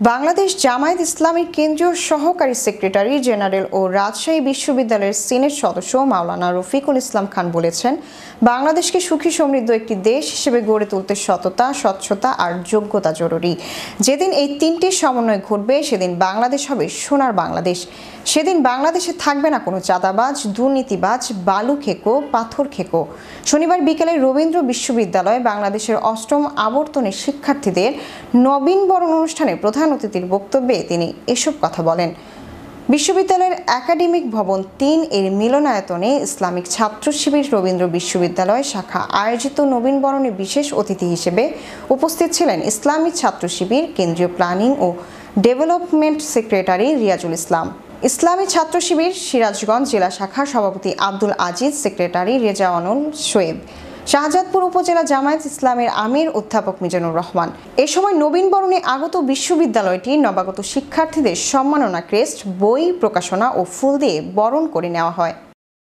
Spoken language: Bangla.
বাংলাদেশ জামায়াত ইসলামীর কেন্দ্রীয় সহকারী সেক্রেটারি জেনারেল ও রাজশাহী বিশ্ববিদ্যালয়ের সিনেট সদস্য মাওলানা রফিকুল ইসলাম খান বলেছেন, বাংলাদেশকে সুখী সমৃদ্ধ একটি দেশ হিসেবে গড়ে তুলতে সততা, স্বচ্ছতা আর যোগ্যতা জরুরি। যেদিন এই তিনটির সমন্বয় ঘটবে সেদিন বাংলাদেশ হবে সোনার বাংলাদেশ। সেদিন বাংলাদেশে থাকবে না কোনো চাঁদাবাজ, দুর্নীতিবাজ, বালু খেকো, পাথর খেকো। শনিবার বিকেলে রবীন্দ্র বিশ্ববিদ্যালয়ে বাংলাদেশের অষ্টম আবর্তনের শিক্ষার্থীদের নবীনবরণ অনুষ্ঠানে প্রধান অতিথির বক্তব্যে তিনি এসব কথা বলেন। বিশ্ববিদ্যালয়ের একাডেমিক ভবন ৩ এর মিলনায়তনে ইসলামিক ছাত্র শিবির রবীন্দ্র বিশ্ববিদ্যালয় শাখা আয়োজিত নবীনবরণে বিশেষ অতিথি হিসেবে উপস্থিত ছিলেন ইসলামিক ছাত্র শিবির কেন্দ্রীয় প্ল্যানিং ও ডেভেলপমেন্ট সেক্রেটারি রিয়াজুল ইসলাম, ইসলামী ছাত্র শিবির সিরাজগঞ্জ জেলা শাখার সভাপতি আব্দুল আজিজ, সেক্রেটারি রেজাওয়ানুল শোয়েব, শাহজাদপুর উপজেলা জামায়াত ইসলামের আমির অধ্যাপক মিজানুর রহমান। এ সময় নবীনবরণে আগত বিশ্ববিদ্যালয়টি নবাগত শিক্ষার্থীদের সম্মাননা ক্রেস্ট, বই, প্রকাশনা ও ফুল দিয়ে বরণ করে নেওয়া হয়।